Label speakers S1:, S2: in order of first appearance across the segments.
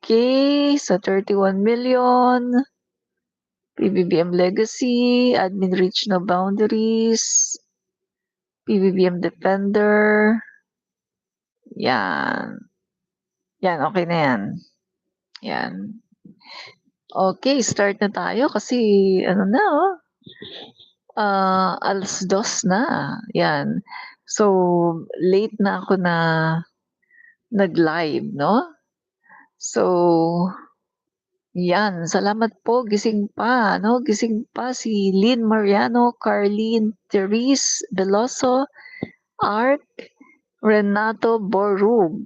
S1: Okay, sa 31 million, PBBM Legacy, Admin Reach No Boundaries, PBBM Defender. Yan. Yan, okay na yan. Yan. Okay, start na tayo kasi ano na alas 2 na. Yan. So, late na ako na nag-live, no? So, yan. Salamat po. Gising pa, no? Gising pa si Lynn Mariano, Carlene Therese Veloso, Art, Renato Borug,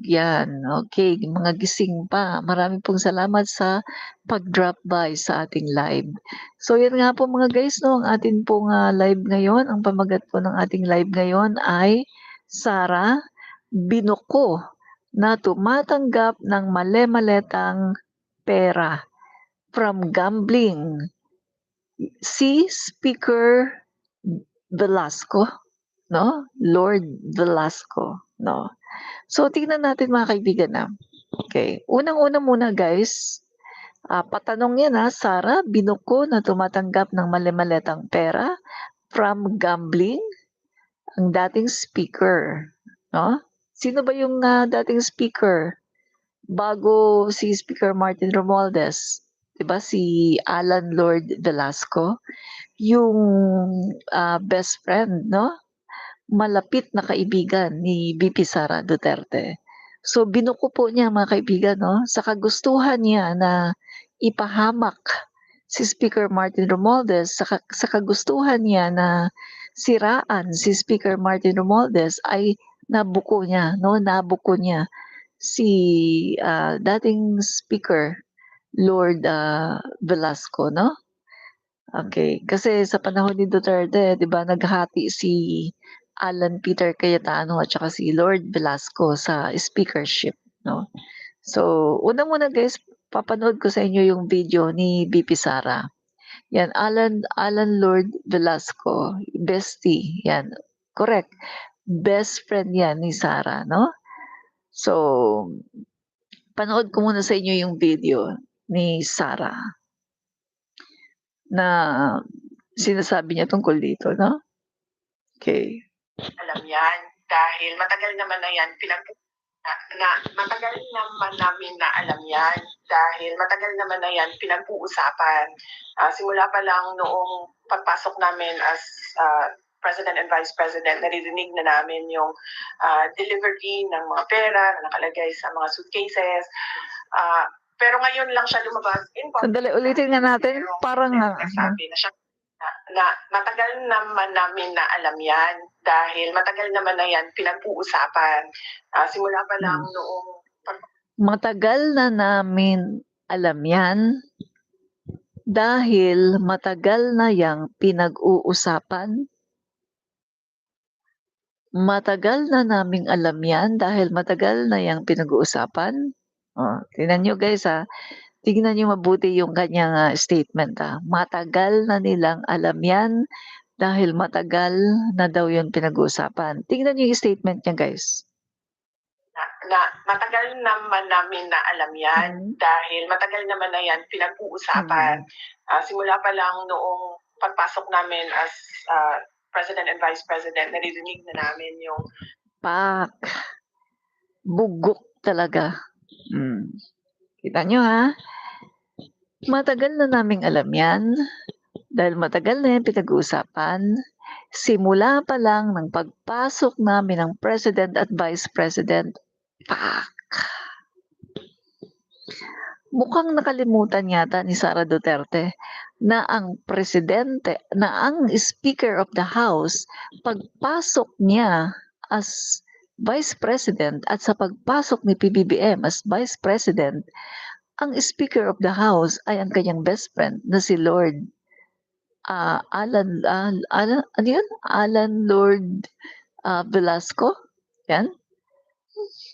S1: yan. Okay, mga gising pa. Marami pong salamat sa pag-drop by sa ating live. So yan nga po mga guys, no, ang atin pong live ngayon, ang pamagat po ng ating live ngayon ay Sara Binuko na tumatanggap ng male-maletang pera from gambling. Si Speaker Velasco, no? Lord Velasco, no? So tingnan natin mga kaibigan na. Okay, unang-una muna guys, patanong yan Sara Binuko na tumatanggap ng mali-maletang pera from gambling, ang dating speaker, no? Sino ba yung dating speaker? Bago si Speaker Martin Romualdez, 'di ba si Alan Lord Velasco, yung best friend, no? Malapit na kaibigan ni VP Sara Duterte. So binuko po niya mga kaibigan, no? Sa kagustuhan niya na ipahamak si Speaker Martin Romualdez, sa kagustuhan niya na siraan si Speaker Martin Romualdez ay nabuko niya, no? Nabuko niya si dating Speaker Lord Velasco, no? Okay, kasi sa panahon ni Duterte, 'di ba, naghati si Alan Peter Cayetano at saka si Lord Velasco sa speakership, no? So, una muna guys, papanood ko sa inyo yung video ni VP Sara. Yan, Alan Lord Velasco, bestie, yan. Correct. Best friend yan ni Sara, no? So, panood ko muna sa inyo yung video ni Sara na sinasabi niya tungkol dito, no? Okay.
S2: Alam yan dahil matagal naman na yan matagal naman namin na alam yan dahil matagal naman na yan pinag-uusapan. Simula pa lang noong pagpasok namin as President and Vice President, naririnig na namin yung delivery ng mga pera na nakalagay sa mga suitcases. Pero ngayon lang siya lumabas.
S1: Sandali, ulitin nga natin. Parang
S2: sabi na siya na matagal naman namin na alam yan dahil matagal naman na yan pinag-uusapan. Simula pa lang noong
S1: matagal na namin alam yan dahil matagal na yang pinag-uusapan. Matagal na naming alam yan dahil matagal na yang pinag-uusapan. Tingnan nyo guys tingnan nyo mabuti yung kanyang statement Matagal na nilang alam yan dahil matagal na daw yun pinag-uusapan. Tingnan nyo yung statement niya guys.
S2: Na matagal naman namin na alam yan dahil matagal naman na yan pinag-uusapan. Simula pa lang noong pagpasok namin as President and Vice President, naririnig na namin yung
S1: bugok talaga. Kita nyo matagal na naming alam yan dahil matagal na yan pinag-uusapan. Simula pa lang ng pagpasok namin ng President at Vice President. Mukhang nakalimutan yata ni Sara Duterte na ang presidente, na ang Speaker of the House, pagpasok niya as Vice President at sa pagpasok ni PBBM as Vice President, ang Speaker of the House ay ang kanyang best friend na si Lord Alan Lord Velasco. Yan.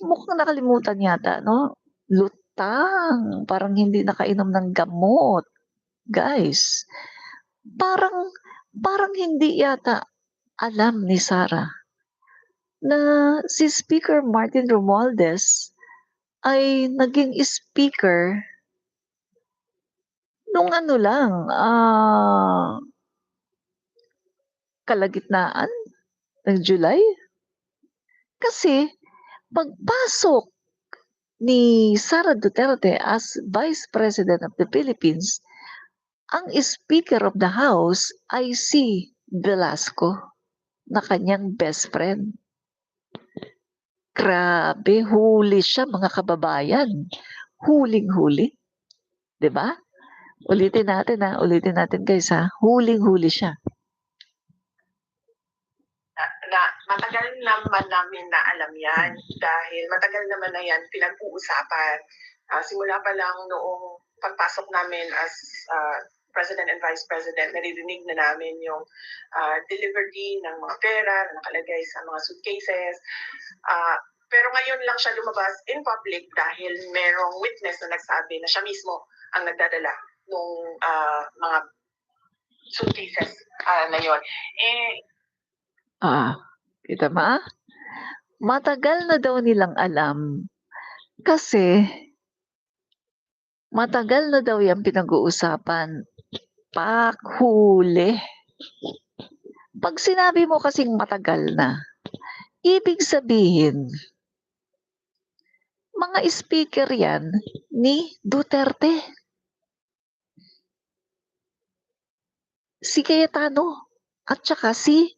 S1: Mukhang nakalimutan yata, no? Lutang. Parang hindi nakainom ng gamot. Guys, parang hindi yata alam ni Sara na si Speaker Martin Romualdez ay naging speaker nung ano lang, kalagitnaan ng July. Kasi pagpasok ni Sara Duterte as Vice President of the Philippines, ang Speaker of the House ay si Velasco na kanyang best friend. Grabe, huli siya mga kababayan. Huling-huli. 'Di ba? Ulitin natin guys ha. Huling-huli siya.
S2: Na matagal naman namin na alam yan dahil matagal naman na yan pinag-uusapan. Simula pa lang noong pagpasok namin as President and Vice President, naririnig na namin yung delivery ng mga pera na nakalagay sa mga suitcases. Pero ngayon lang siya lumabas in public dahil merong witness na nagsabi na siya mismo ang nagdadala ng mga suitcases na yun.
S1: Kita ba? Matagal na daw nilang alam kasi matagal na daw yung pinag-uusapan. Pakhuli. Pag sinabi mo kasing matagal na, ibig sabihin, mga speaker yan ni Duterte. Si Cayetano at saka si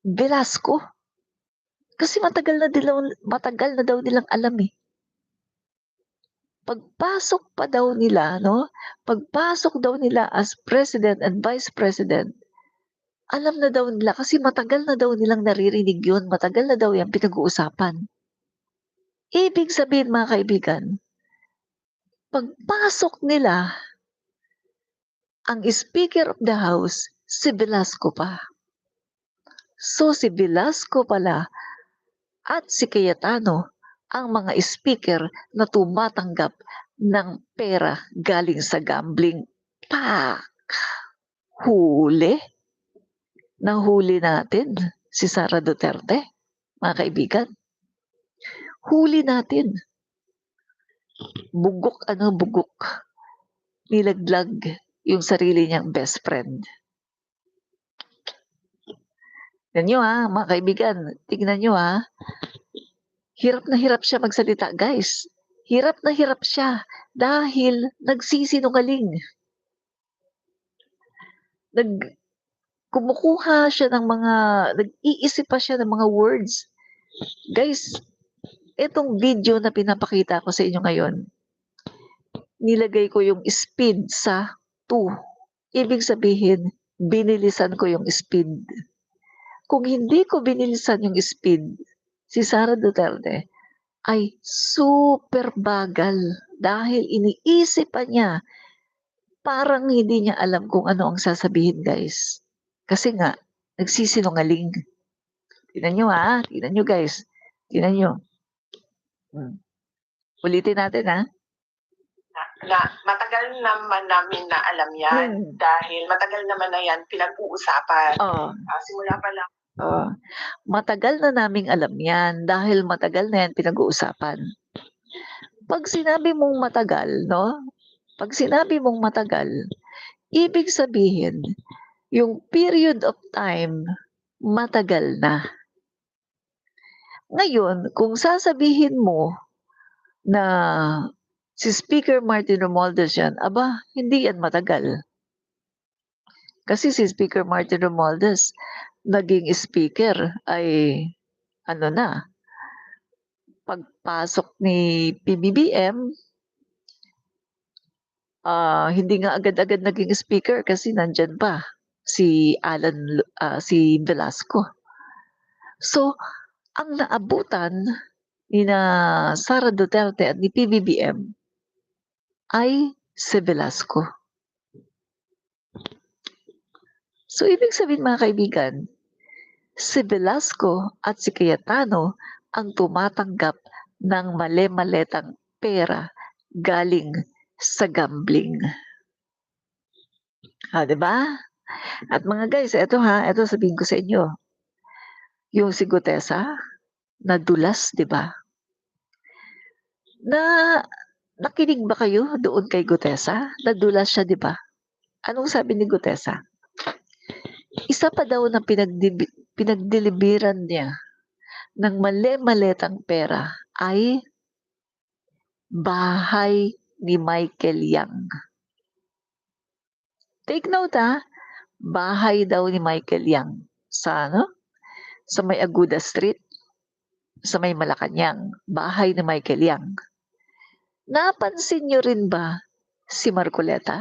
S1: Velasco. Kasi matagal na daw nilang alam eh. Pagpasok pa daw nila, no? Pagpasok daw nila as President and Vice President, alam na daw nila kasi matagal na daw nilang naririnig yun. Matagal na daw yan pinag-uusapan. Ibig sabihin mga kaibigan, pagpasok nila, ang Speaker of the House, si Velasco pa. So si Velasco pala at si Cayetano ang mga speaker na tumatanggap ng pera galing sa gambling. Pak! Huli. Nahuli natin si Sara Duterte, mga kaibigan. Huli natin. Bugok. Nilaglag yung sarili niyang best friend. Tignan nyo mga kaibigan. Tignan nyo Hirap na hirap siya magsalita, guys. Hirap na hirap siya dahil nagsisinungaling. Kumukuha siya ng nag-iisip pa siya ng mga words. Guys, itong video na pinapakita ko sa inyo ngayon, nilagay ko yung speed sa 2. Ibig sabihin, binilisan ko yung speed. Kung hindi ko binilisan yung speed, si Sara Duterte ay super bagal dahil iniisip pa niya, parang hindi niya alam kung ano ang sasabihin, guys. Kasi nga, nagsisinungaling. Tingnan nyo tingnan nyo guys. Tingnan nyo. Ulitin natin
S2: na matagal naman namin na alam yan dahil matagal naman na yan pinag-uusapan. Simula pa lang.
S1: Matagal na naming alam yan dahil matagal na yan pinag-uusapan. Pag sinabi mong matagal, no? Pag sinabi mong matagal, ibig sabihin, yung period of time, matagal na. Ngayon, kung sasabihin mo na si Speaker Martin Romualdez yan, hindi yan matagal. Kasi si Speaker Martin Romualdez, naging speaker ay pagpasok ni PBBM, hindi nga agad-agad naging speaker kasi nandyan pa si si Velasco. So, ang naabutan ni Sara Duterte at ni PBBM ay si Velasco. So, ibig sabihin mga kaibigan, si Velasco at si Cayetano ang tumatanggap ng mali-maletang pera galing sa gambling. Diba? At mga guys, ito sabihin ko sa inyo. Yung si Gutesa, nadulas, diba? Na nakinig ba kayo doon kay Gutesa? Nadulas siya, 'di ba? Anong sabi ni Gutesa? Isa pa daw na pinagdeliveran niya ng mali-maletang pera ay bahay ni Michael Yang. Take note, bahay daw ni Michael Yang sa sa may Aguda Street, sa may Malacanang, bahay ni Michael Yang. Napansin niyo rin ba si Marcoleta?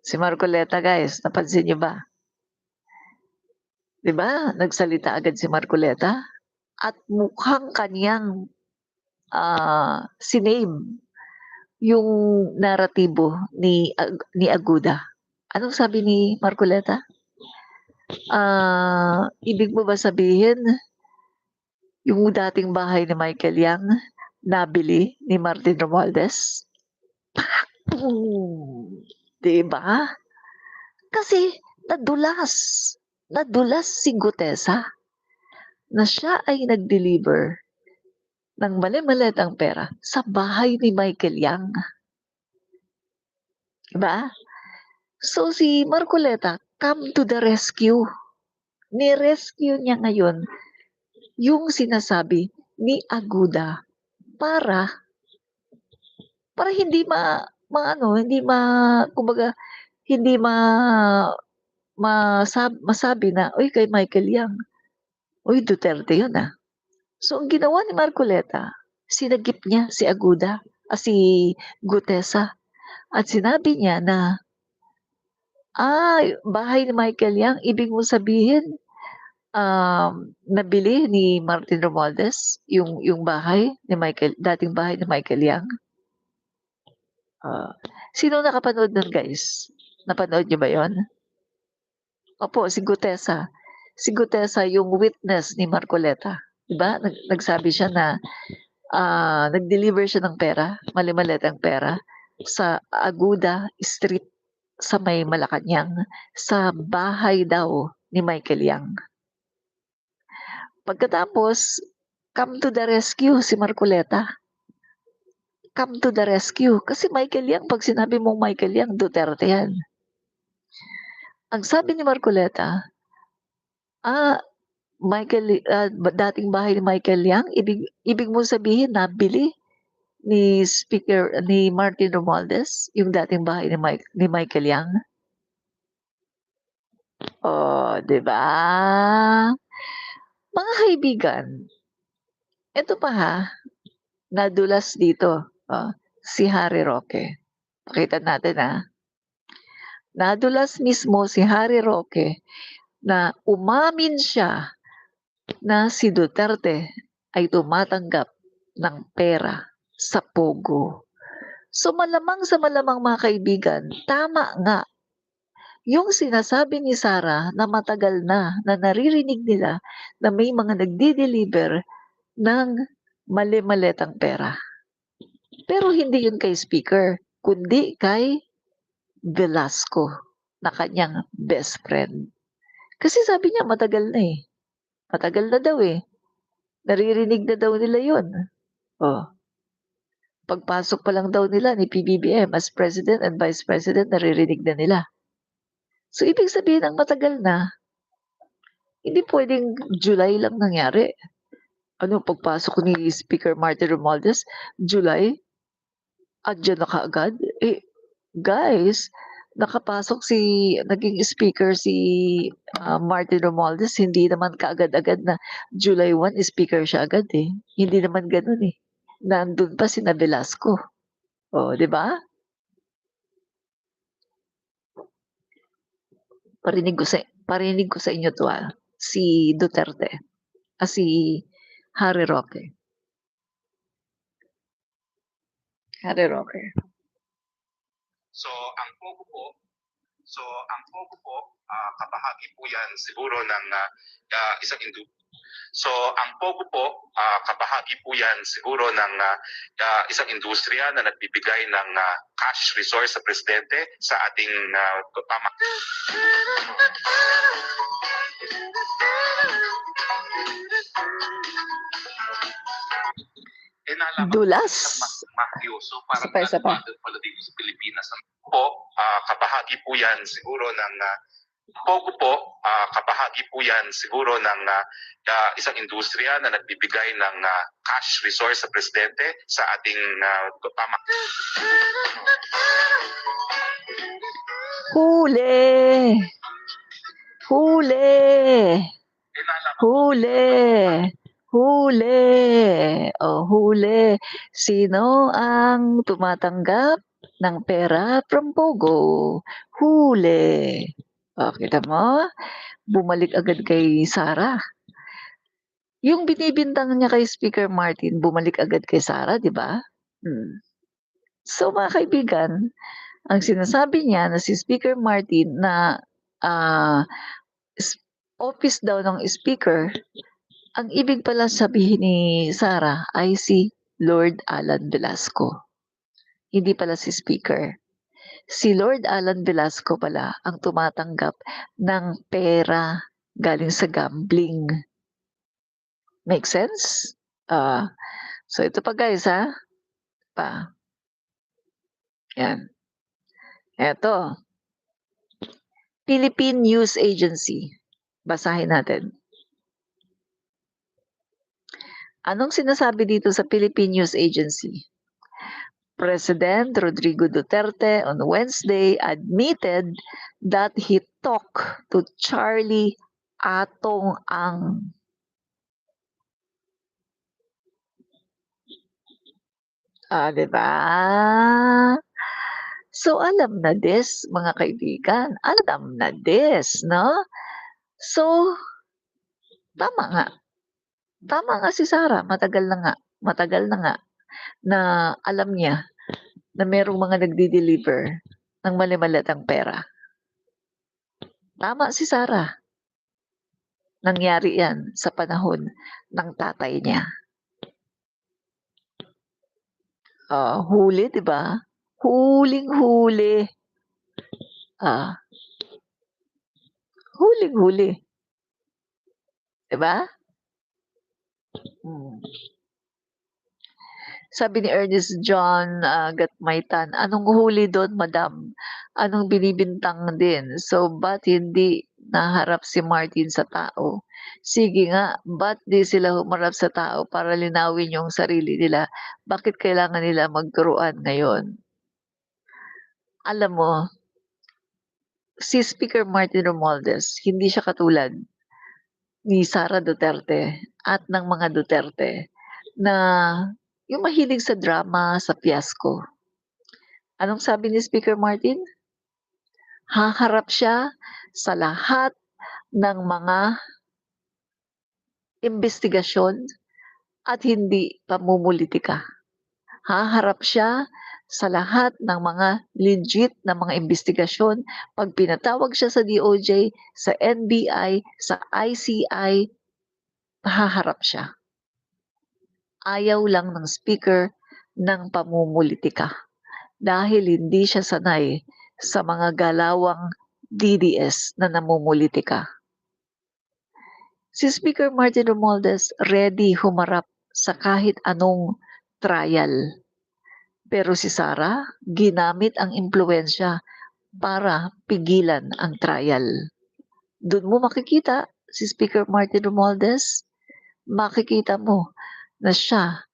S1: Si Marcoleta, guys, napansin niyo ba? 'Di ba? Nagsalita agad si Marcoleta at mukhang kaniyang siname yung naratibo ni Aguda. Anong sabi ni Marcoleta? Ibig mo ba sabihin yung dating bahay ni Michael Yang nabili ni Martin Romualdez? Di ba? Kasi nadulas. Nadulas si Gutesa na siya ay nag-deliver ng mali-maletang pera sa bahay ni Michael Yang. Diba? So si Marcoleta, come to the rescue. Ni-rescue niya ngayon yung sinasabi ni Aguda para hindi kumbaga hindi masabi na, uy, kay Michael Yang, uy, Duterte yun So ang ginawa ni Marcoleta, sinagip niya si Aguda, si Gutesa, at sinabi niya na, bahay ni Michael Yang, ibig mo sabihin, nabili ni Martin Romualdez yung bahay ni Michael, dating bahay ni Michael Yang. Sino nakapanood nun, guys? Napanood niyo ba yon? Opo, si Gutesa. Si Gutesa yung witness ni Marcoleta. Diba? Nagsabi siya na nag-deliver siya ng pera, mali-maletang pera, sa Aguda Street sa may Malacanang, sa bahay daw ni Michael Yang. Pagkatapos, come to the rescue si Marcoleta. Come to the rescue. Kasi Michael Yang, pag sinabi mong Michael Yang, Duterte yan. Ang sabi ni Marcoleta, dating bahay ni Michael Yang, ibig mo sabihin nabili ni Martin Romualdez yung dating bahay ni Michael Yang? Oh, 'di ba? Mga kaibigan, ito pa nadulas dito, si Harry Roque. Pakita natin Nadulas mismo si Harry Roque na umamin siya na si Duterte ay tumatanggap ng pera sa Pogo. So malamang sa malamang mga kaibigan, tama nga yung sinasabi ni Sara na matagal na naririnig nila na may mga nagdi-deliver ng mali-maletang pera. Pero hindi yun kay Speaker, kundi kay Velasco na kanyang best friend. Kasi sabi niya matagal na Matagal na daw Naririnig na daw nila yun. Pagpasok pa lang daw nila ni PBBM as President and Vice President, naririnig na nila. So, ibig sabihin ng matagal na, hindi pwedeng July lang nangyari. Pagpasok ni Speaker Martin Romualdez, July, andyan na kaagad. Guys, naging speaker si Martin Romualdez, hindi naman kaagad-agad na July 1, speaker siya agad Hindi naman ganun Nandun pa si Velasco. Di ba? Parinig ko sa inyo to si Duterte. Si Harry Roque. Harry Roque.
S3: So, ang Pogo po, So ang pogo po, kabahagi po yan siguro ng isang kabahagi po yan siguro ng isang industriya na nagbibigay ng cash resource sa presidente sa ating
S1: Dulas.
S3: Mafioso para
S1: Isa pa.
S3: pala dito sa Pilipinas. Po, kabahagi po yan siguro ng pogo po, kabahagi po yan siguro ng isang industriya na nagbibigay ng cash resource sa presidente sa ating
S1: Huli! Huli! Huli! Huli! O huli! Sino ang tumatanggap ng pera from Pogo? Huli! O, kita mo? Bumalik agad kay Sara. Yung binibintang niya kay Speaker Martin, bumalik agad kay Sara, di ba? So, mga kaibigan, ang sinasabi niya na si Speaker Martin na office daw ng speaker, ang ibig pala sabihin ni Sara ay si Lord Alan Velasco. Hindi pala si speaker. Si Lord Alan Velasco pala ang tumatanggap ng pera galing sa gambling. Make sense? So ito pa guys ha. Yan. Ito. Philippine News Agency. Basahin natin. Anong sinasabi dito sa Philippine News Agency? President Rodrigo Duterte on Wednesday admitted that he talked to Charlie Atong Ang. Diba? So, alam na this, mga kaibigan. Alam na this, no? So, tama nga. Tama nga si Sara. Matagal na nga na alam niya na merong mga nagdi-deliver ng malimalatang pera. Tama si Sara. Nangyari yan sa panahon ng tatay niya. Huli, di ba? Huling-huli. Huling-huli. Di ba? Sabi ni Ernest John Gatmaitan, anong huli doon, madam? Anong binibintang din? So, ba't hindi naharap si Martin sa tao? Sige nga, ba't di sila humarap sa tao para linawin yung sarili nila? Bakit kailangan nila magturuan ngayon? Alam mo, si Speaker Martin Romualdez, hindi siya katulad ni Sara Duterte at ng mga Duterte na yung mahilig sa drama, sa fiasco. Anong sabi ni Speaker Martin? Haharap siya sa lahat ng mga investigasyon at hindi pamumulitika. Haharap siya sa lahat ng mga legit na mga investigasyon. Pag pinatawag siya sa DOJ, sa NBI, sa ICI, haharap siya. Ayaw lang ng speaker ng pamumulitika dahil hindi siya sanay sa mga galawang DDS na namumulitika. Si Speaker Martin Romualdez ready humarap sa kahit anong trial. Pero si Sara ginamit ang impluwensya para pigilan ang trial. Doon mo makikita si Speaker Martin Romualdez, makikita mo na siya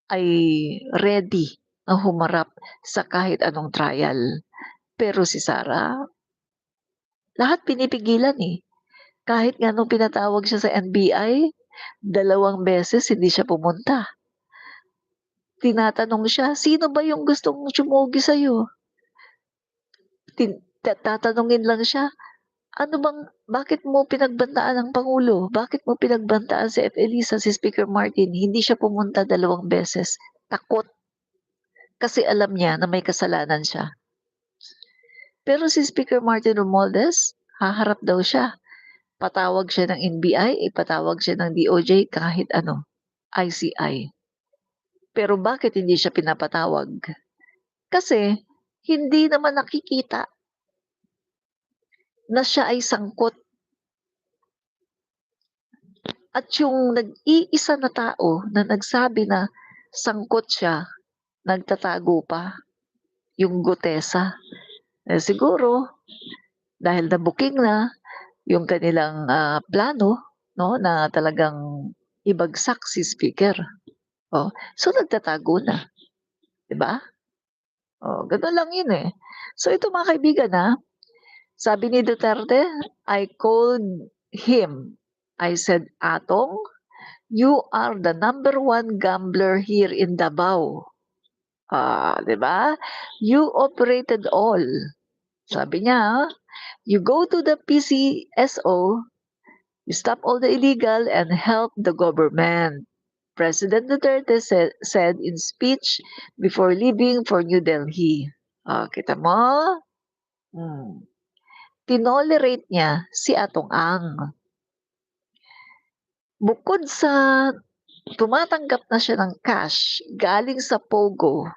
S1: ay ready na humarap sa kahit anong trial. Pero si Sara, lahat pinipigilan eh. Kahit nga nung pinatawag siya sa NBI, 2 beses hindi siya pumunta. Tinatanong siya, sino ba yung gustong sumugi sa'yo? Tatanungin lang siya, bakit mo pinagbantaan ang Pangulo? Bakit mo pinagbantaan si F. Elisa, si Speaker Martin? Hindi siya pumunta 2 beses. Takot. Kasi alam niya na may kasalanan siya. Pero si Speaker Martin Romualdez, haharap daw siya. Patawag siya ng NBI, ipatawag siya ng DOJ, kahit ano, ICI. Pero bakit hindi siya pinapatawag? Kasi hindi naman nakikita na siya ay sangkot. At yung nag-iisa na tao na nagsabi na sangkot siya, nagtatago pa, yung Gutesa. Siguro, dahil na-booking na yung kanilang plano, no, na talagang ibagsak si Speaker. Oh, so nagtatago na, 'di ba? Oh, gano'n lang 'yun eh. So ito mga kaibigan sabi ni Duterte, I called him. I said, Atong, you are the number one gambler here in Davao. 'Di ba? You operated all. Sabi niya, you go to the PCSO, you stop all the illegal and help the government. President Duterte said in speech before leaving for New Delhi. Kita mo? Hmm. Tinolerate niya si Atong Ang. Bukod sa tumatanggap na siya ng cash galing sa Pogo,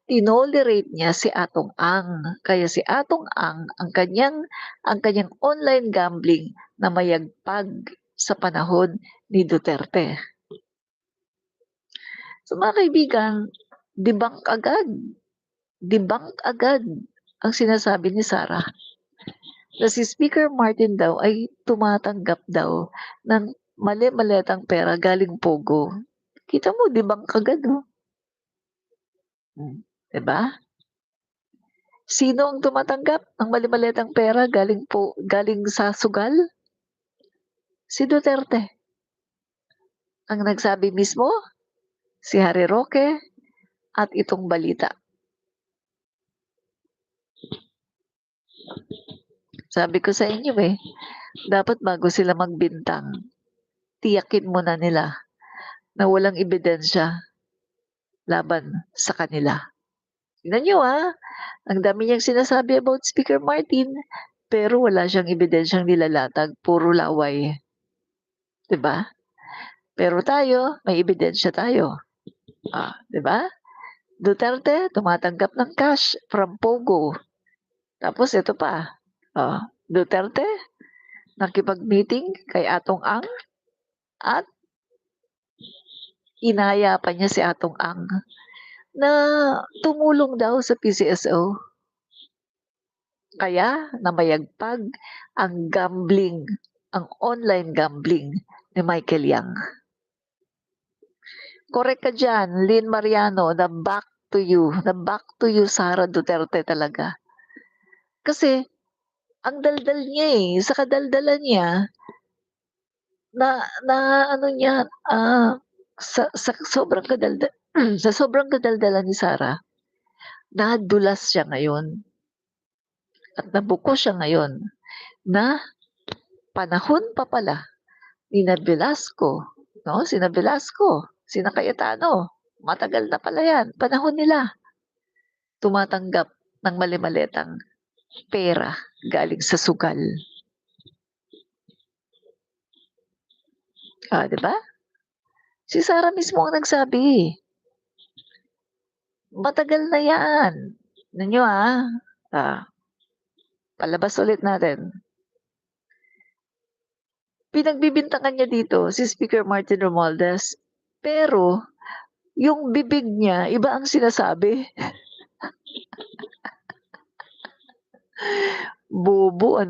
S1: tinolerate niya si Atong Ang. Kaya si Atong Ang, ang kanyang online gambling na mayagpag sa panahon ni Duterte. So mga kaibigan, debunk agad ang sinasabi ni Sara na si Speaker Martin daw ay tumatanggap daw ng mali-maletang pera galing Pogo. Kita mo, debunk agad. Diba? Sino ang tumatanggap ng mali-maletang pera galing sa sugal? Si Duterte. Ang nagsabi mismo, si Harry Roque at itong balita. Sabi ko sa inyo dapat bago sila magbintang, tiyakin muna nila na walang ebidensya laban sa kanila. Tingnan nyo ang dami niyang sinasabi about Speaker Martin, pero wala siyang ebidensyang nilalatag, puro laway. Diba? Pero tayo, may ebidensya tayo. Diba? Duterte, tumatanggap ng cash from Pogo. Tapos ito pa, Duterte, nakipag-meeting kay Atong Ang at inaya pa niya si Atong Ang na tumulong daw sa PCSO. Kaya namayagpag ang gambling, ang online gambling ni Michael Yang. Correct ka dyan, Lynn Mariano, na back to you, Sara Duterte talaga. Kasi, ang daldal niya sa kadaldalan niya, sa sobrang sa sobrang kadaldalan ni Sara, nadulas siya ngayon. At nabuko siya ngayon na panahon pa pala sina Velasco, sina Cayetano, matagal na pala yan, panahon nila. Tumatanggap ng mali-maletang pera galing sa sugal. Diba? Si Sara mismo ang nagsabi. Matagal na yan. Ninyo palabas ulit natin. Pinagbibintangan niya dito si Speaker Martin Romualdez. Pero, yung bibig niya, iba ang sinasabi. Bobo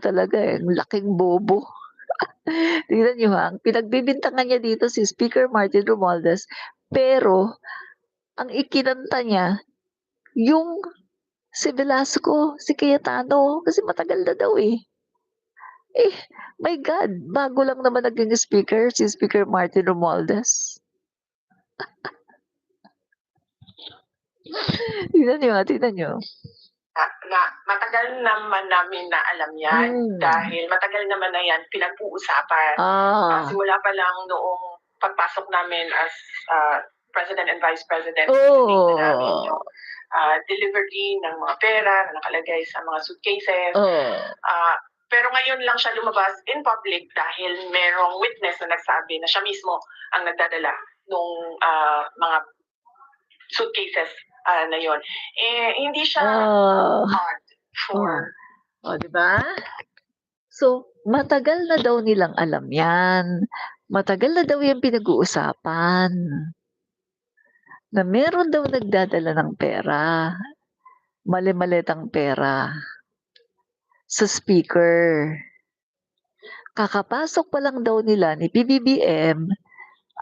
S1: talaga ang laking bobo. Tingnan niyo ang pinagbibintangan niya dito si Speaker Martin Romualdez, pero ang ikinanta niya, yung si Velasco, si Cayetano, kasi matagal na daw my God, bago lang naman naging speaker, si Speaker Martin Romualdez. Tingnan niyo.
S2: Na matagal naman namin na alam yan dahil matagal naman na yan pinag-uusapan. Simula pa lang noong pagpasok namin as President and Vice President. Narinig na namin
S1: Oh.
S2: yung delivery ng mga pera na nakalagay sa mga suitcases.
S1: Oh.
S2: Pero ngayon lang siya lumabas in public dahil merong witness na nagsabi na siya mismo ang nagdadala ng mga suitcases na yon. Hindi siya hard for...
S1: O, di ba? So, matagal na daw nilang alam yan. Matagal na daw yung pinag-uusapan. Na meron daw nagdadala ng pera. Mali-malitang pera. Sa speaker. Kakapasok pa lang daw nila ni PBBM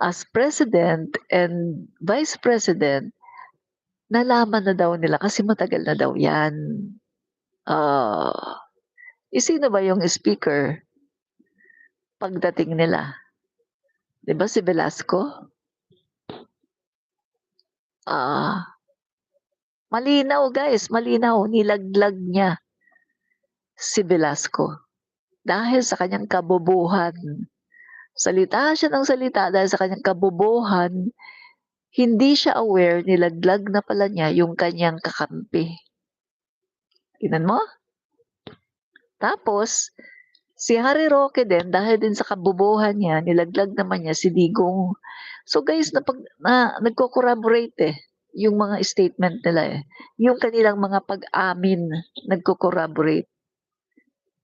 S1: as President and Vice President, nalaman na daw nila kasi matagal na daw yan. Sino ba yung speaker pagdating nila? Di ba si Velasco? Malinaw guys, malinaw. Nilaglag niya si Velasco. Dahil sa kanyang kabobohan. Salita siya ng salita dahil sa kanyang kabobohan, hindi siya aware, nilaglag na pala niya yung kanyang kakampi. Tingnan mo? Tapos, si Harry Roque din, dahil din sa kabobohan niya, nilaglag naman niya si Digong. So guys, nagko-corroborate yung mga statement nila Yung kanilang mga pag-amin, nagko-corroborate.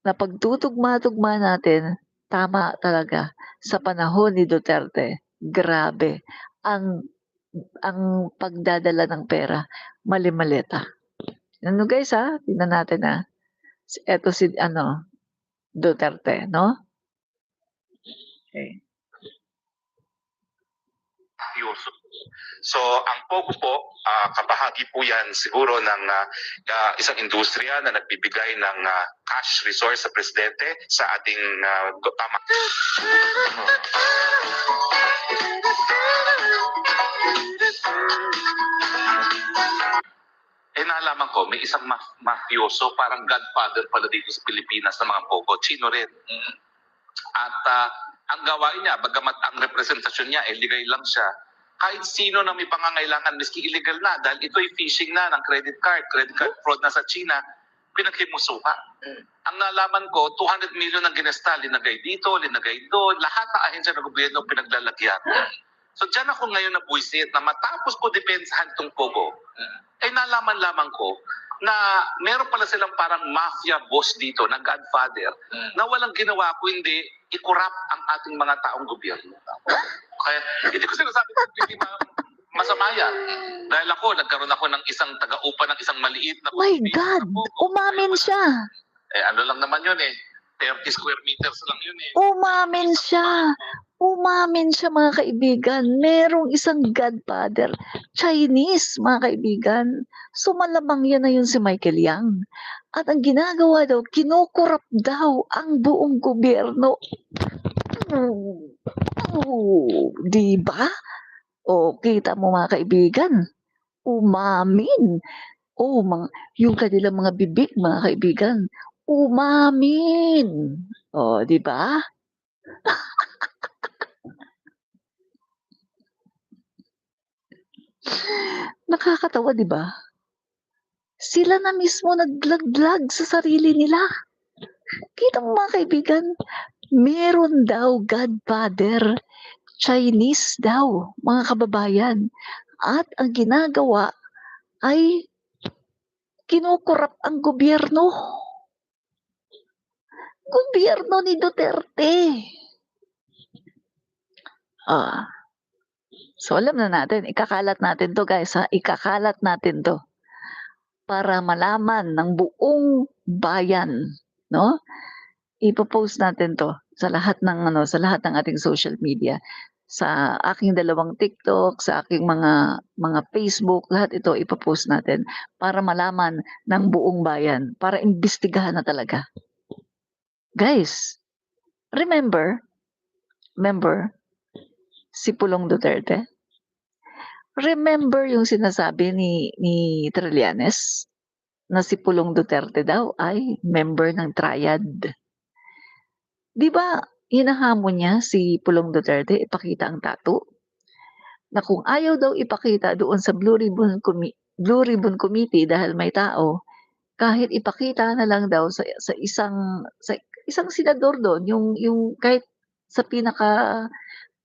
S1: Na pagtutugma-tugma natin, tama talaga. Sa panahon ni Duterte, grabe. Ang pagdadala ng pera, mali-malita. Ano guys tingnan natin Ito si Duterte, no? Okay.
S3: So, ang POGO po, kabahagi po yan siguro ng isang industriya na nagbibigay ng cash resource sa presidente sa ating nalaman ko, may isang mafioso, parang godfather pala dito sa Pilipinas ng mga POGO, Chino rin. At ang gawain niya, bagamat ang representasyon niya, ligay lang siya, kahit sino na may pangangailangan, miski illegal na, dahil ito'y phishing na ng credit card fraud na sa China, pinaghimusuka. Ang nalaman ko, 200 million ang ginesta, linagay dito, linagay doon, lahat ng ahensya ng gobyerno pinaglalagyan. So dyan ako ngayon nabuisit na matapos ko depensahan itong POGO, nalaman lamang ko na meron pala silang parang mafia boss dito na godfather na walang ginawa kundi i-corrupt ang ating mga taong gobyerno. Kaya hindi ko sinasabi na hindi masama yan. Dahil nagkaroon ako ng isang taga-upa ng isang maliit na...
S1: My God! Umamin siya!
S3: Ano lang naman yun 30 square meters lang yun
S1: Umamin siya! Umamin siya mga kaibigan. Merong isang godfather. Chinese mga kaibigan. So malamang yan na yun si Michael Yang. At ang ginagawa daw, kinukurap daw ang buong gobyerno. Diba? Kita mo mga kaibigan. Umamin. Yung kanilang mga bibig mga kaibigan. Umamin. Diba? Nakakatawa, di ba? Sila na mismo naglaglag sa sarili nila. Kita mo mga kaibigan, meron daw godfather, Chinese daw, mga kababayan. At ang ginagawa ay kinukurap ang gobyerno. Gobyerno ni Duterte. So alam na natin, ikakalat natin to guys ikakalat natin to para malaman ng buong bayan, no? Ipo-post natin to sa lahat ng ating social media, sa aking 2 TikTok, sa aking mga Facebook, lahat ito ipo-post natin para malaman ng buong bayan, para imbestigahan na talaga. Guys, remember si Pulong Duterte? Remember yung sinasabi ni Trillanes na si Pulong Duterte daw ay member ng Triad. Di ba hinahamon niya si Pulong Duterte ipakita ang tattoo? na kung ayaw daw ipakita doon sa Blue Ribbon Committee dahil may tao, kahit ipakita na lang daw sa isang senador doon, yung kahit sa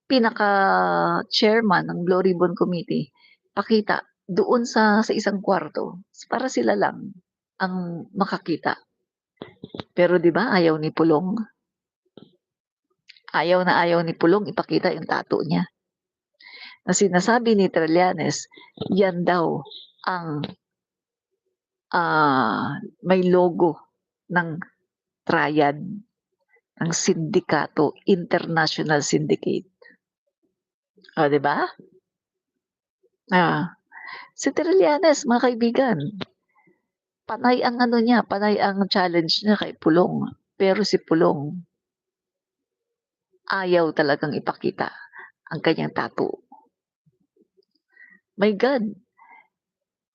S1: pinaka-chairman ng Blue Ribbon Committee, pakita doon sa isang kwarto para sila lang ang makakita. Pero 'di ba ayaw ni Pulong? Ayaw na ayaw ni Pulong ipakita yung tattoo niya. Na sinasabi ni Trillanes, yan daw ang may logo ng triad, ng sindikato, International Syndicate. O, 'di ba? Si Trillanes, mga kaibigan, panay ang ano niya, panay ang challenge niya kay Pulong. Pero si Pulong, ayaw talagang ipakita ang kanyang tattoo. My God!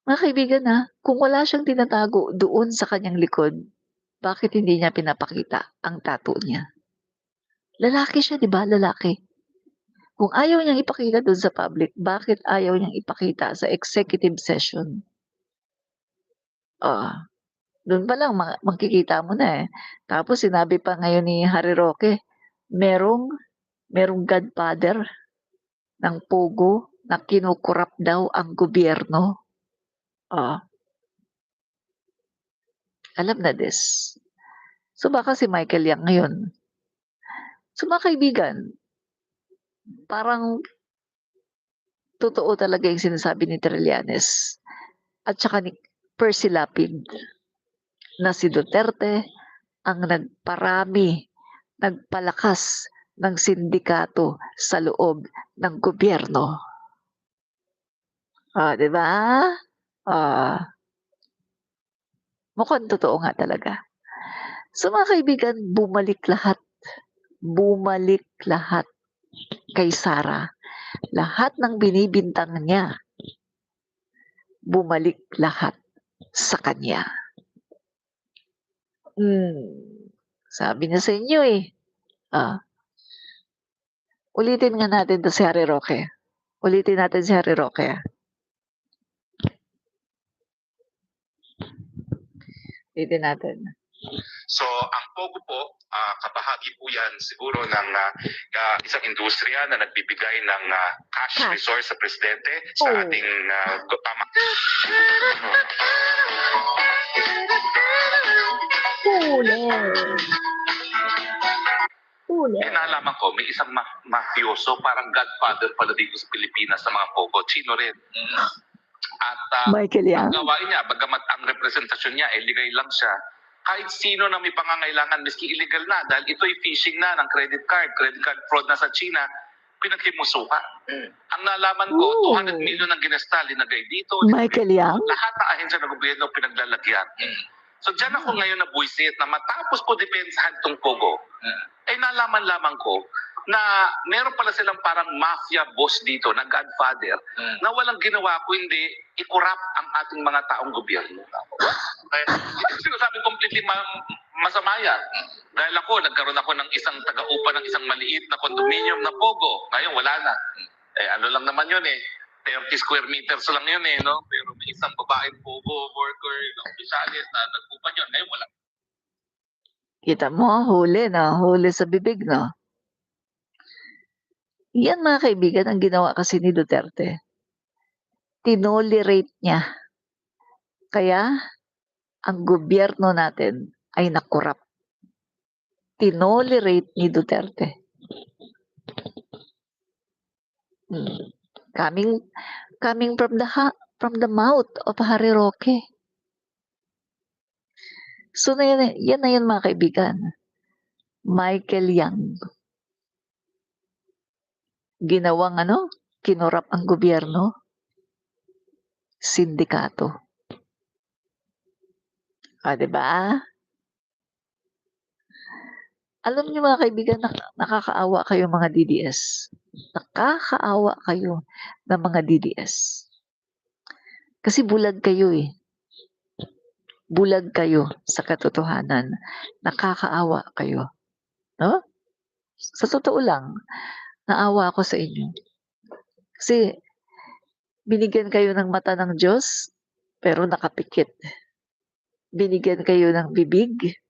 S1: Mga kaibigan kung wala siyang tinatago doon sa kanyang likod, bakit hindi niya pinapakita ang tattoo niya? Lalaki siya, 'di ba? Lalaki. Kung ayaw niyang ipakita doon sa public, bakit ayaw niyang ipakita sa executive session? Doon pa lang makikita mo na Tapos sinabi pa ngayon ni Harry Roque, merong godfather ng Pogo na kinukurap daw ang gobyerno. Alam na this. So baka si Michael Yang ngayon. So mga kaibigan, parang totoo talaga yung sinasabi ni Trillanes at saka ni Percy Lapid na si Duterte ang nagpalakas ng sindikato sa loob ng gobyerno. 'Di ba? Mukhang totoo nga talaga. So mga kaibigan, bumalik lahat kay Sara. Lahat ng binibintang niya, bumalik lahat sa kanya. Sabi niya sa inyo ulitin nga natin to si Harry Roque. Ulitin natin si Harry Roque. Ulitin natin.
S3: So, ang Pogo po, kabahagi po yan siguro ng isang industriya na nagbibigay ng cash resource sa presidente sa ating nalaman ko, may isang mafioso, parang godfather pala dito sa Pilipinas sa mga Pogo. Chino rin. At
S1: Michael Yang.
S3: ang gawain niya, bagamat ang representasyon niya, ligay lang siya. Kahit sino na may pangangailangan, miski illegal na, dahil ito'y phishing na ng credit card fraud na sa China, pinaghimusuka. Ang nalaman ko, 200 million ang ginesta, linagay dito.
S1: Michael Yang?
S3: Lahat ng ahensya ng gobyerno pinaglalagyan. So dyan ako ngayon nabuisit na matapos ko depensahan itong Pogo, ay nalaman lamang ko na meron pala silang parang mafia boss dito na godfather na walang ginawa kundi i-corrupt ang ating mga taong gobyerno. Kaya hindi sinasabi completely masama yan. Dahil nagkaroon ako ng isang taga-upa ng isang maliit na condominium na Pogo. Ngayon wala na. Ano lang naman yun 30 square meters lang yun no? Pero may isang babaeng Pogo worker, opisyalis na nagpupan yun. Ngayon wala.
S1: Kita mo, huli sa bibig, no? Yan mga kaibigan ang ginawa kasi ni Duterte. Tinolerate niya. Kaya ang gobyerno natin ay nakorap. Tinolerate ni Duterte. Coming from the mouth of Harry Roque. So yan na yun mga kaibigan. Michael Yang. Ginawang kinurap ang gobyerno, sindikato. 'Di ba? Alam niyo mga kaibigan, nakakaawa kayo mga DDS. Nakakaawa kayo ng mga DDS. Kasi bulag kayo Bulag kayo sa katotohanan. Nakakaawa kayo. No? Sa totoo lang, naawa ako sa inyo. Kasi Binigyan kayo ng mata ng Diyos, pero nakapikit. Binigyan kayo ng bibig,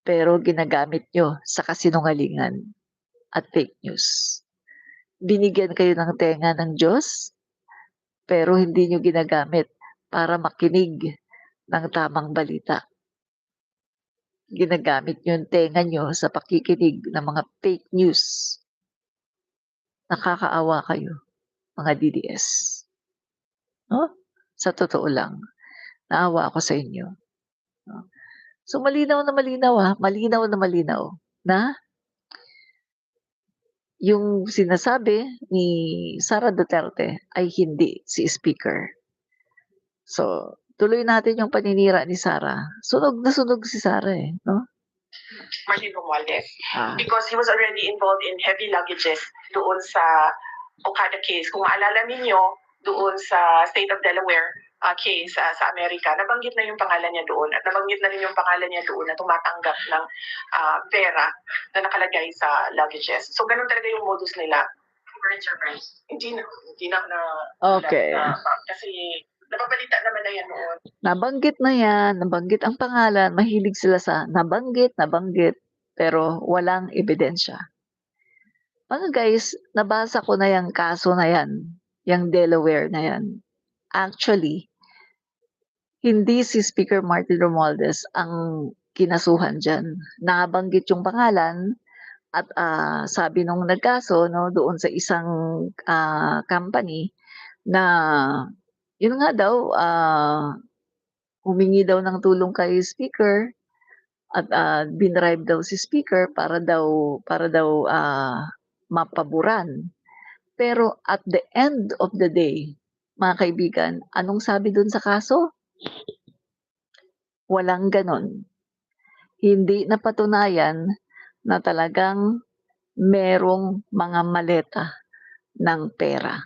S1: pero ginagamit nyo sa kasinungalingan at fake news. Binigyan kayo ng tenga ng Diyos, pero hindi nyo ginagamit para makinig ng tamang balita. Ginagamit nyo yung tenga nyo sa pakikinig ng mga fake news. Nakakaawa kayo, mga DDS. No? Sa totoo lang, naawa ako sa inyo. No? So malinaw na malinaw na yung sinasabi ni Sara Duterte ay hindi si Speaker. So, tuloy natin yung paninira ni Sara. Sunog na sunog si Sara no?
S2: Martin Romualdez,
S1: Ah,
S2: because he was already involved in heavy luggages doon sa Okada case. Kung maalala ninyo, doon sa State of Delaware case sa Amerika, nabanggit na yung pangalan niya doon at nabanggit na rin yung pangalan niya doon na tumatanggap ng pera na nakalagay sa luggages. So, ganun talaga yung modus nila. Hindi na
S1: okay.
S2: kasi nababalita naman na yan noon.
S1: Nabanggit ang pangalan, mahilig sila sa nabanggit, pero walang ebidensya. Mga guys, nabasa ko na yung kaso na yan, yung Delaware na yan. Actually, hindi si Speaker Martin Romualdez ang kinasuhan dyan. Nabanggit yung pangalan at sabi nung nagkaso no, doon sa isang company na yun nga daw, humingi daw ng tulong kay Speaker at binribe daw si Speaker para daw mapaburan. Pero at the end of the day, mga kaibigan, anong sabi dun sa kaso? Walang ganon. Hindi napatunayan na talagang merong mga maleta ng pera.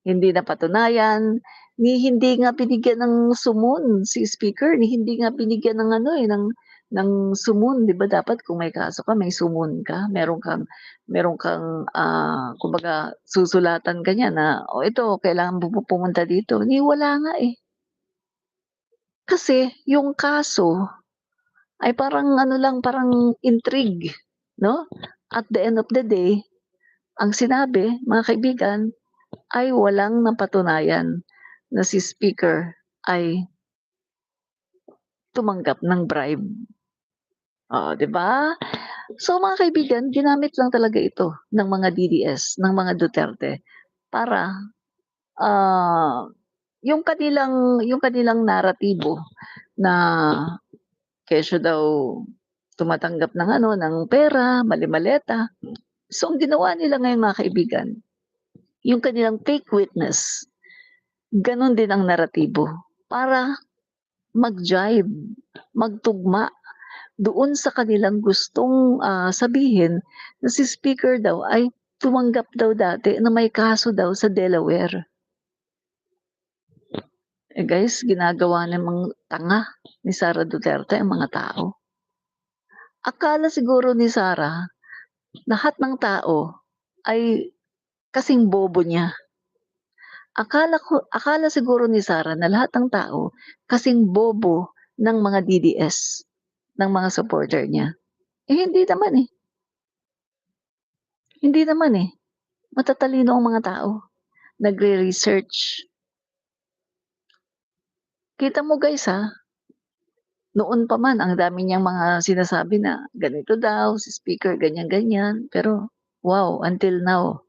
S1: Hindi napatunayan, hindi nga binigyan ng sumun si Speaker, hindi nga binigyan ng ng sumun, 'di ba dapat kung may kaso ka, may sumun ka, meron kang kumbaga susulatan ka niya na, "O ito kailangan mo pumunta dito." Wala nga eh. Kasi yung kaso ay parang parang intrigue, no? At the end of the day, ang sinabi, mga kaibigan, ay walang napatunayan na si Speaker ay tumanggap ng bribe. Oh, 'di ba? So mga kaibigan, ginamit lang talaga ito ng mga DDS, ng mga Duterte para yung kanilang naratibo na kesyo daw tumatanggap ng ng pera, mali-maleta. So ang ginawa nila ngayon mga kaibigan, yung kanilang fake witness, ganon din ang naratibo para mag-jibe, magtugma doon sa kanilang gustong sabihin na si Speaker daw ay tumanggap daw dati na may kaso daw sa Delaware. Eh guys, ginagawa namang tanga ni Sara Duterte ang mga tao. Akala siguro ni Sara, lahat ng tao ay kasing bobo niya. Akala siguro ni Sara na lahat ng tao kasing bobo ng mga DDS, ng mga supporter niya. Eh hindi naman eh. Hindi naman eh. Matatalino ang mga tao. Nagre-research. Kita mo guys noon pa man ang dami niyang mga sinasabi na ganito daw, si Speaker, ganyan-ganyan. Pero wow, until now,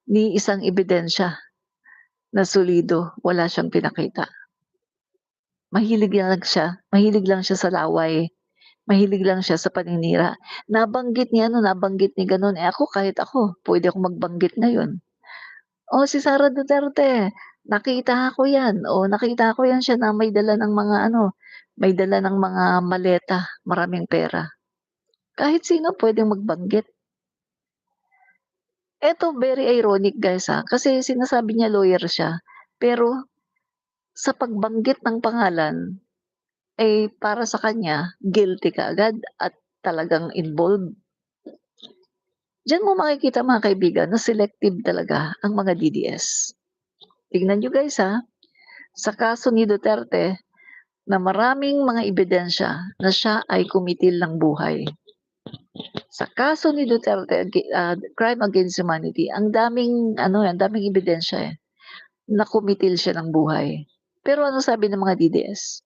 S1: ni isang ebidensya na solido, wala siyang pinakita. Mahilig lang siya sa laway. Mahilig lang siya sa paninira. Nabanggit niya nabanggit ni gano'n. Eh ako, kahit ako, pwede akong magbanggit ngayon. O si Sara Duterte, nakita ko yan. O nakita ko yan siya na may dala ng mga may dala ng mga maleta, maraming pera. Kahit sino pwedeng magbanggit. Eto, very ironic guys kasi sinasabi niya lawyer siya. Pero sa pagbanggit ng pangalan, eh para sa kanya, guilty ka agad at talagang involved. Diyan mo makikita mga kaibigan na selective talaga ang mga DDS. tingnan niyo guys ha, sa kaso ni Duterte na maraming mga ebidensya na siya ay kumitil ng buhay. Sa kaso ni Duterte, crime against humanity, ang daming ebidensya na kumitil siya ng buhay. Pero ano sabi ng mga DDS?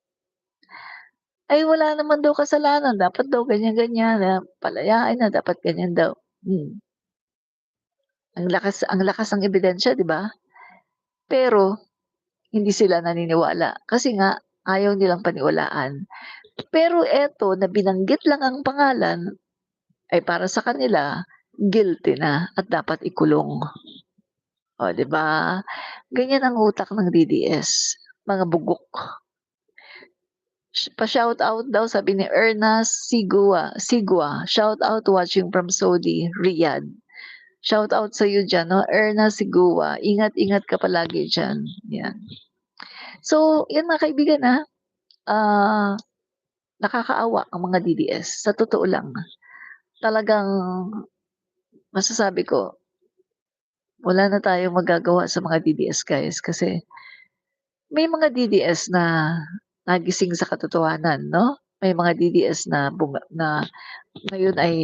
S1: Ay wala naman daw kasalanan, dapat daw ganyan-ganyan, na palayain na, dapat ganyan daw. Ang lakas ng ebidensya, 'di ba? Pero hindi sila naniniwala kasi nga ayaw nilang paniwalaan. Pero eto na binanggit lang ang pangalan ay para sa kanila guilty na at dapat ikulong. O, 'di ba? Ganyan ang utak ng DDS, mga bugok. Pa-shoutout daw sabi ni Erna Sigua, shoutout watching from Saudi, Riyadh. Shoutout sa iyo diyan, no? Erna Sigua, ingat-ingat ka palagi diyan. Yan. So, yan mga kaibigan nakakaawa ang mga DDS. Sa totoo lang, talagang masasabi ko, wala na tayong magagawa sa mga DDS guys kasi may mga DDS na nagising sa katotohanan, no? May mga DDS na ngayon ay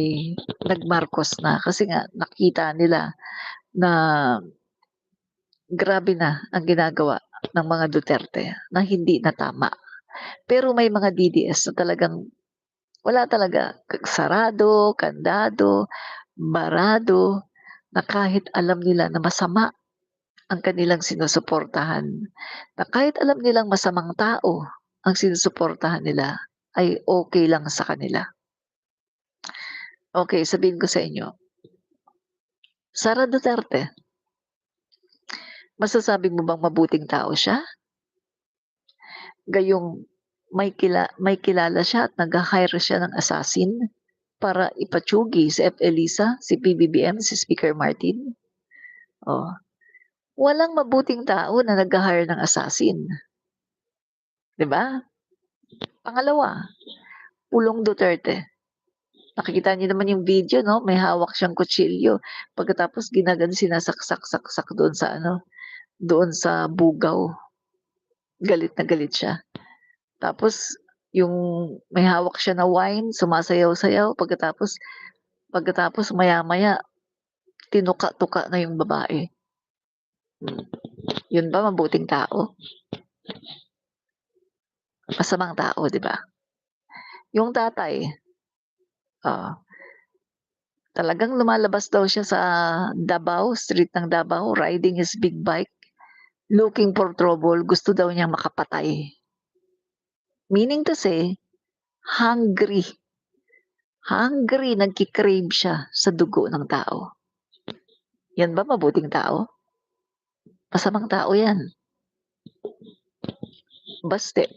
S1: nagmarkos na kasi nga nakita nila na grabe na ang ginagawa ng mga Duterte na hindi na tama. Pero may mga DDS na talagang wala talaga, sarado, kandado, barado, na kahit alam nila na masama ang kanilang sinusuportahan, na kahit alam nilang masamang tao ang sinusuportahan nila, ay okay lang sa kanila. Okay, sabihin ko sa inyo, Sara Duterte, masasabi mo bang mabuting tao siya? Gayong may kilala siya at nag-hire siya ng assassin para ipatsugi si F. Elisa, si PBBM, si Speaker Martin? Oh, walang mabuting tao na nag-hire ng assassin. 'Di ba? Pangalawa, Pulong Duterte. Nakikita niyo naman yung video, no? May hawak siyang kutsilyo. Pagkatapos sinasaksak doon sa bugaw. Galit na galit siya. Tapos yung may hawak siya na wine, sumasayaw-sayaw. Pagkatapos maya-maya, tinuka-tuka na yung babae. Yun ba mabuting tao? Masamang tao, di ba? Yung tatay, talagang lumalabas daw siya sa Davao, street ng Davao, riding his big bike, looking for trouble, gusto daw niyang makapatay. Meaning to say, hungry. Hungry, nagkikrave siya sa dugo ng tao. Yan ba mabuting tao? Masamang tao yan. Baste.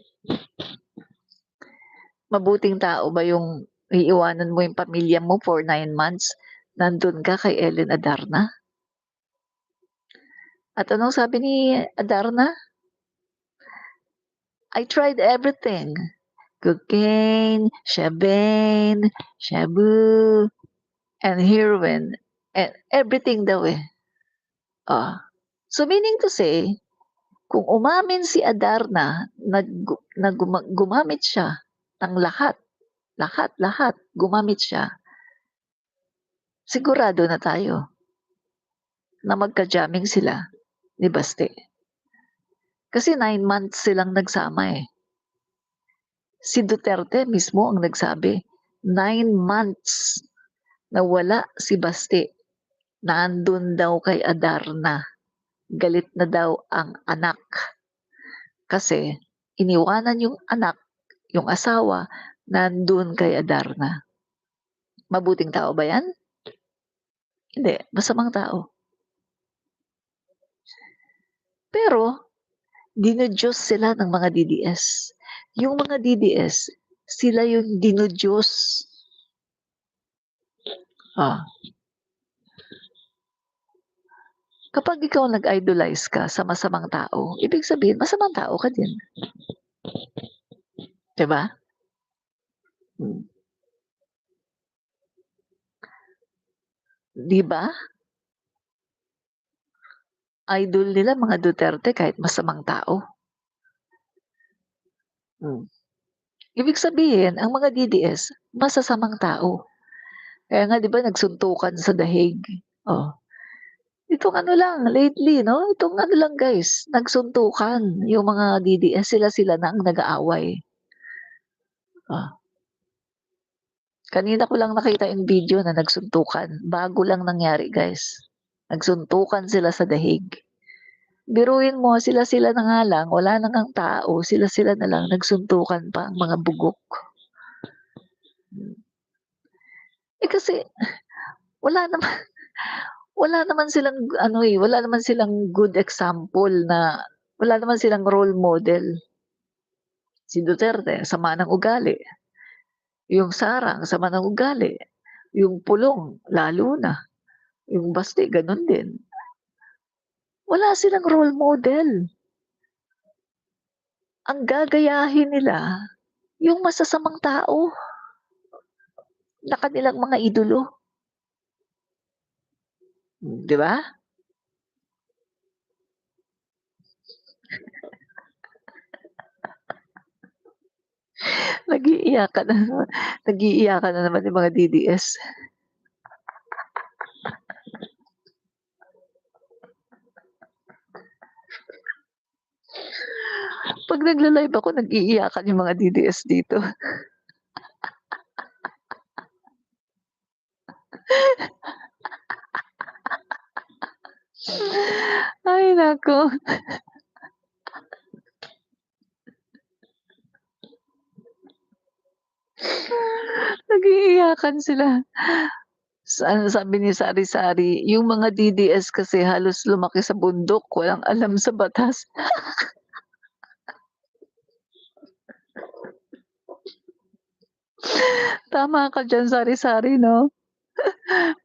S1: Mabuting tao ba yung iiwanan mo yung pamilya mo for 9 months, nandun ka kay Ellen Adarna? At anong sabi ni Adarna? I tried everything. Cocaine, Shabane, Shabu, and heroin. And everything daw eh. So meaning to say, kung umamin si Adarna na gumamit siya ng lahat, gumamit siya, sigurado na tayo na magka-jamming sila ni Baste. Kasi 9 months silang nagsama eh. Si Duterte mismo ang nagsabi, 9 months na wala si Baste. Nandun daw kay Adarna. Galit na daw ang anak. Kasi iniwanan yung anak, yung asawa, nandun kay Adarna. Mabuting tao ba yan? Hindi, masamang tao. Pero, dinodiyos sila ng mga DDS. Yung mga DDS, sila yung dinodiyos. Kapag ikaw nag-idolize ka sa masamang tao, ibig sabihin, masamang tao ka din. Diba? Diba? idol nila mga Duterte kahit masamang tao. Ibig sabihin, ang mga DDS, masasamang tao. Kaya nga 'di ba nagsuntukan sa dahig. Oh. Itong ano lang, lately 'no, itong ano lang guys, nagsuntukan yung mga DDS, sila-sila na ang nag-aaway. Oh. Kanina ko lang nakita yung video na nagsuntukan, bago lang nangyari guys. Nagsuntukan sila sa dahig. Biruin mo, sila-sila na nga lang, wala na ngang tao, sila-sila na lang nagsuntukan pa ang mga bugok. Kasi wala naman wala naman silang ano, wala naman silang good example na wala naman silang role model. Si Duterte, sama ng ugali. Yung Sara, ang sama ng ugali. Yung Pulong, lalo na. Yung Basti, ganun din. Wala silang role model. Ang gagayahin nila, yung masasamang tao na kanilang mga idolo. Di ba? Nag-iiyakan na naman. Nag-iiyakan na naman yung mga DDS. Pag nagla-live ako, nag-iiyakan yung mga DDS dito. Ay, nako. Nag-iiyakan sila. Sabi ni Sari-Sari, yung mga DDS kasi halos lumaki sa bundok, walang alam sa batas. Tama ka diyan, Sari-Sari 'no?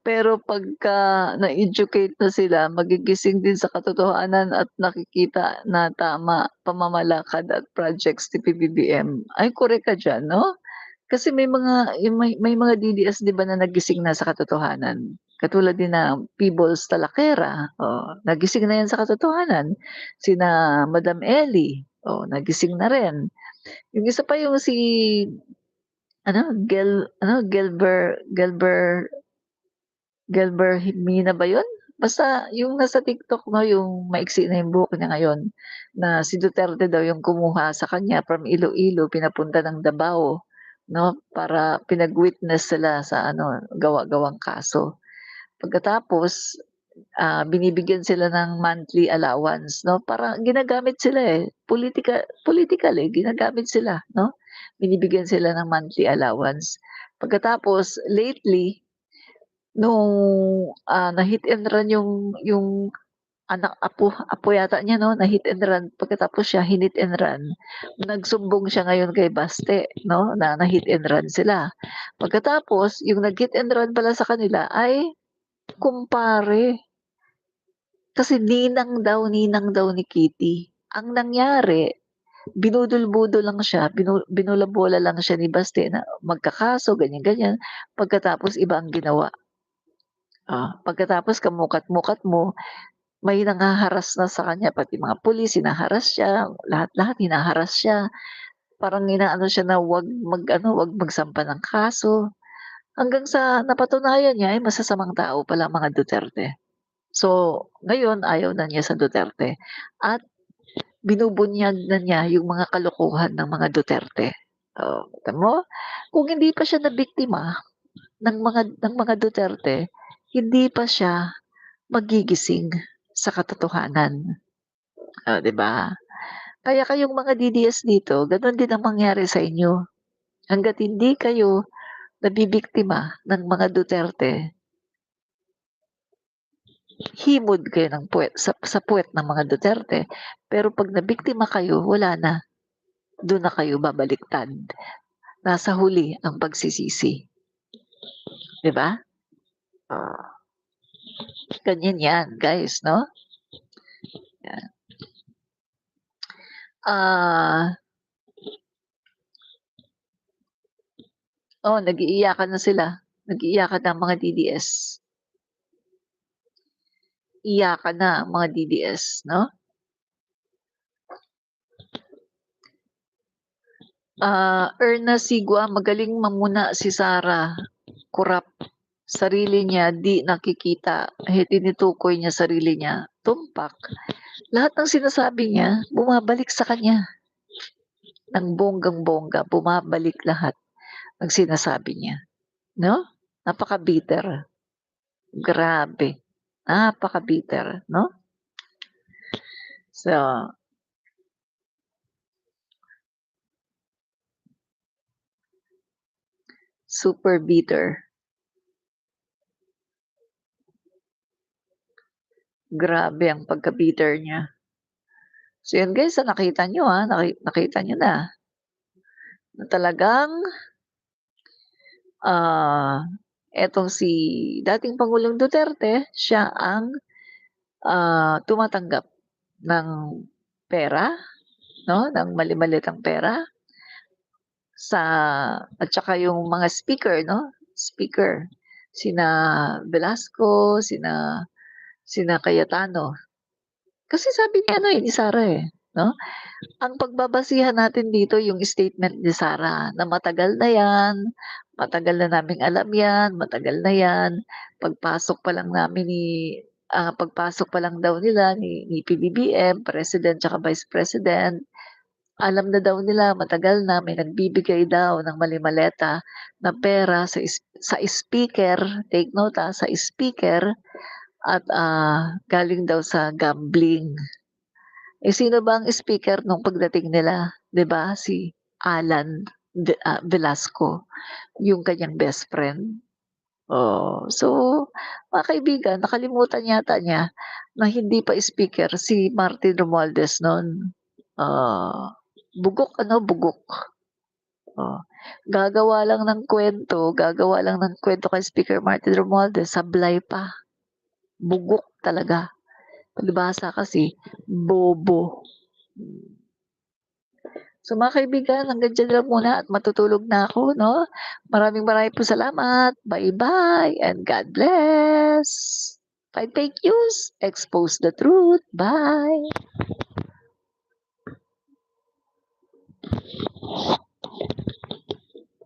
S1: Pero pagka na-educate na sila, magigising din sa katotohanan at nakikita na tama pamamalakad at projects ni PBBM. Ay, korek ka diyan 'no? Kasi may mga DDS 'di ba na nagising na sa katotohanan. Katulad din ng Peebles Talakera, oh, nagising na 'yan sa katotohanan. Sina Madam Ellie, oh, nagising na rin. Yung isa pa yung si Gelber Himina ba yun? Basta yung nasa TikTok 'no, yung maiksi na yung buhok niya ngayon, na si Duterte daw yung kumuha sa kanya from Iloilo pinapunta ng Davao 'no, para pinag-witness sila sa ano, gawa-gawang kaso. Pagkatapos, binibigyan sila ng monthly allowance 'no, parang ginagamit sila, political, ginagamit sila 'no, binibigyan sila ng monthly allowance. Pagkatapos lately nung, na-hit and run yung apo yata niya 'no, na-hit and run pagkatapos siya hinit and run, nagsumbong siya ngayon kay Baste 'no, na na-hit and run sila. Pagkatapos yung nag-hit and run pala sa kanila ay kumpare. Kasi ninang daw ni Kitty. Ang nangyari, binudol-budol lang siya, binulabola lang siya ni Baste na magkakaso, ganyan-ganyan, pagkatapos iba ang ginawa. Pagkatapos kamukat-mukat mo, may nanghaharas na sa kanya, pati mga pulis hinaharas siya, lahat-lahat hinaharas siya. Parang inaano siya na wag magsampa ng kaso. Hanggang sa napatunayan niya ay masasamang tao pala ang mga Duterte. So, ngayon ayaw na niya sa Duterte at binubunyag na niya yung mga kalokohan ng mga Duterte. Oh, kita mo? Kung hindi pa siya nabiktima ng mga Duterte, hindi pa siya magigising sa katotohanan, 'di ba? Kaya kayong mga DDS dito, gano'n din ang mangyari sa inyo. Hangga't hindi kayo nabibiktima ng mga Duterte, himod kayo ng sa puwet ng mga Duterte. Pero 'pag nabiktima kayo, wala na, do'n na kayo babaliktad. Nasa huli ang pagsisisi, 'di ba? Oh, ganyan 'yan guys 'no? Yan. Ah, nag-iiyakan na sila, nag-iiyakan na ang mga DDS. iyakan na ang mga DDS, no? Erna Sigua, magaling mamuna si Sara. Kurap. Sarili niya, di nakikita. Tinutukoy niya sarili niya. Tumpak. Lahat ng sinasabi niya, bumabalik sa kanya. Ng bonggang-bongga, bumabalik lahat ng sinasabi niya. No? Napaka-bitter. Grabe. Napaka-bitter, no? So, super bitter. Grabe ang pagka-bitter niya. So yun guys, nakita nyo nakita nyo na talagang etong si dating Pangulong Duterte, siya ang tumatanggap ng pera, no? Ng mali-malitang pera sa at saka yung mga speaker, no? Speaker sina Velasco, sina Cayetano. Kasi sabi ni Sara no? Ang pagbabasihan natin dito yung statement ni Sara na matagal na yan, matagal na naming alam yan, matagal na yan. Pagpasok pa lang namin pagpasok pa lang daw nila ni PBBM, President at Vice President, alam na daw nila matagal na may nagbibigay daw ng malimaleta na pera sa speaker, take note sa speaker at galing daw sa gambling. Sino ba ang speaker nung pagdating nila? 'Di ba? Si Alan Velasco, yung kanyang best friend. So mga kaibigan, nakalimutan yata niya na hindi pa speaker si Martin Romualdez noon. Bugok bugok. Gagawa lang ng kwento kay Speaker Martin Romualdez, sablay pa. Bugok talaga. Palibhasa kasi, bobo. So mga kaibigan, hanggang dyan lang muna at matutulog na ako, no? Maraming po salamat. Bye-bye and God bless. Fight fake news. Expose the truth. Bye.